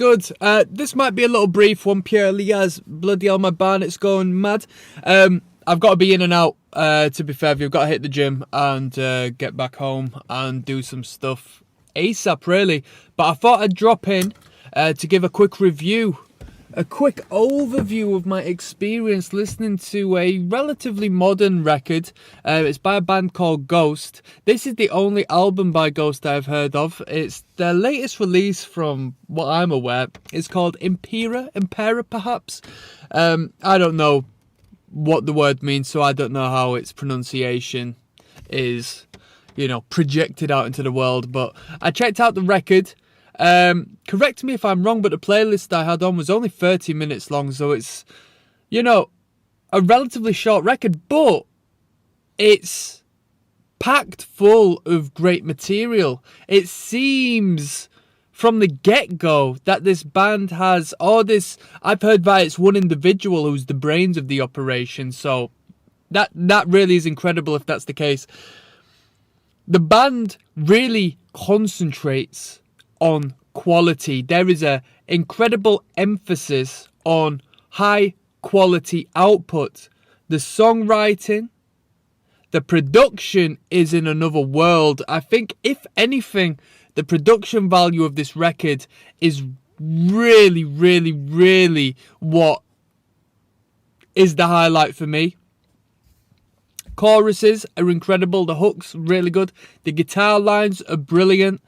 good? This might be a little brief one purely as bloody hell my barnet's going mad. I've got to be in and out, to be fair. I've got to hit the gym and get back home and do some stuff ASAP, really. But I thought I'd drop in to give a quick review, a quick overview of my experience listening to a relatively modern record. It's by a band called Ghost. This is the only album by Ghost I've heard of. It's their latest release from what I'm aware. It's called IMPERA perhaps. I don't know what the word means, so I don't know how its pronunciation is, projected out into the world. But I checked out the record. Correct me if I'm wrong, but the playlist I had on was only 30 minutes long, so it's, a relatively short record, but it's packed full of great material. It seems from the get-go that this band has all this. I've heard by it's one individual who's the brains of the operation, so that really is incredible if that's the case. The band really concentrates on quality. There is a incredible emphasis on high quality output. The songwriting, the production is in another world. I think if anything, the production value of this record is really, really, really what is the highlight for me. Choruses are incredible. The hooks really good. The guitar lines are brilliant.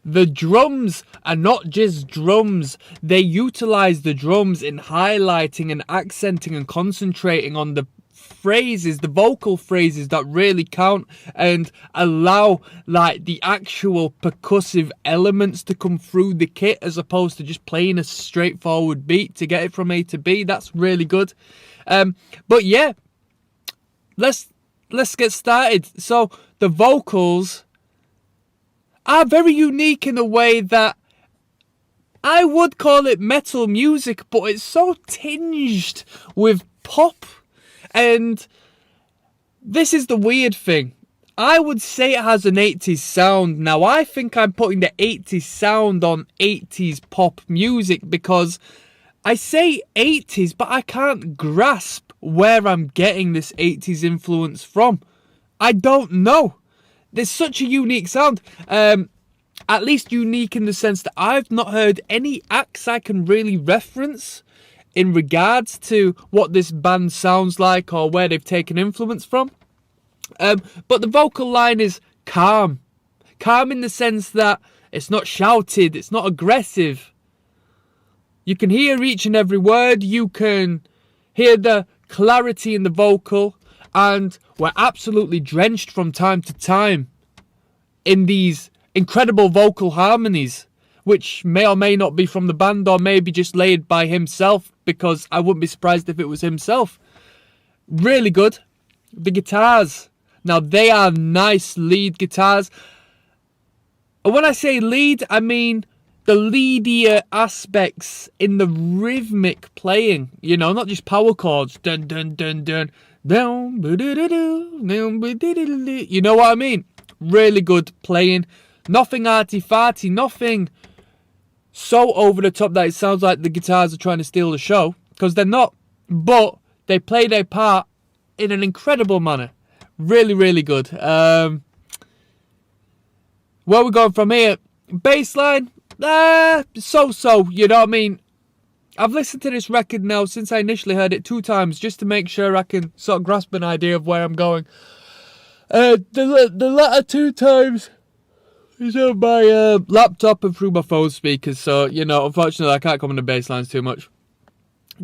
The drums are not just drums. They utilize the drums in highlighting and accenting and concentrating on the phrases, the vocal phrases that really count and allow the actual percussive elements to come through the kit as opposed to just playing a straightforward beat to get it from A to B. That's really good. But yeah, let's get started. So the vocals are very unique in a way that I would call it metal music, but it's so tinged with pop. And this is the weird thing. I would say it has an 80s sound. Now, I think I'm putting the 80s sound on 80s pop music because I say 80s, but I can't grasp where I'm getting this 80s influence from. I don't know. There's such a unique sound. At least unique in the sense that I've not heard any acts I can really reference in regards to what this band sounds like or where they've taken influence from. But the vocal line is calm. Calm in the sense that it's not shouted, it's not aggressive. You can hear each and every word, you can hear the clarity in the vocal, and we're absolutely drenched from time to time in these incredible vocal harmonies, which may or may not be from the band or maybe just laid by himself, because I wouldn't be surprised if it was himself. Really good. The guitars. Now, they are nice lead guitars. And when I say lead, I mean the leadier aspects in the rhythmic playing. Not just power chords. Dun, dun, dun, dun. Down, you know what I mean? Really good playing. Nothing arty-farty, nothing so over the top that it sounds like the guitars are trying to steal the show, because they're not. But they play their part in an incredible manner. Really, really good. Where we going from here? Bassline? So-so, you know what I mean? I've listened to this record now since I initially heard it 2 times just to make sure I can sort of grasp an idea of where I'm going. The latter 2 times is on my laptop and through my phone speakers, so, unfortunately I can't comment on the bass lines too much.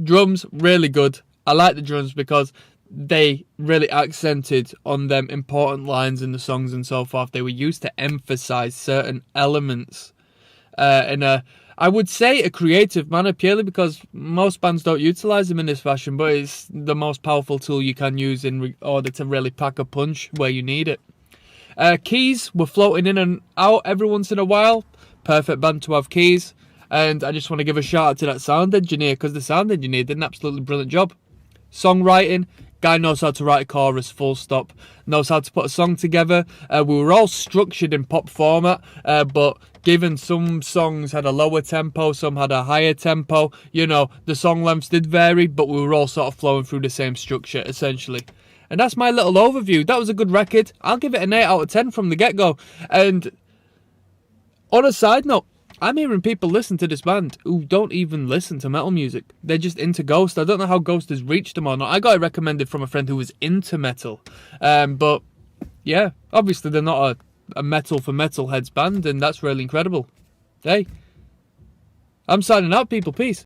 Drums, really good. I like the drums because they really accented on them important lines in the songs and so forth. They were used to emphasize certain elements in a, I would say, a creative manner, purely because most bands don't utilize them in this fashion, but it's the most powerful tool you can use in order to really pack a punch where you need it. Keys were floating in and out every once in a while. Perfect band to have keys. And I just want to give a shout out to that sound engineer, because the sound engineer did an absolutely brilliant job. Songwriting, Guy knows how to write a chorus, full stop. Knows how to put a song together. We were all structured in pop format, but given some songs had a lower tempo, some had a higher tempo, you know, the song lengths did vary, but we were all sort of flowing through the same structure, essentially. And that's my little overview. That was a good record. I'll give it an 8 out of 10 from the get-go. And on a side note, I'm hearing people listen to this band who don't even listen to metal music. They're just into Ghost. I don't know how Ghost has reached them or not. I got it recommended from a friend who was into metal. But yeah, obviously they're not a metal for metalheads band, and that's really incredible. Hey, I'm signing out, people. Peace.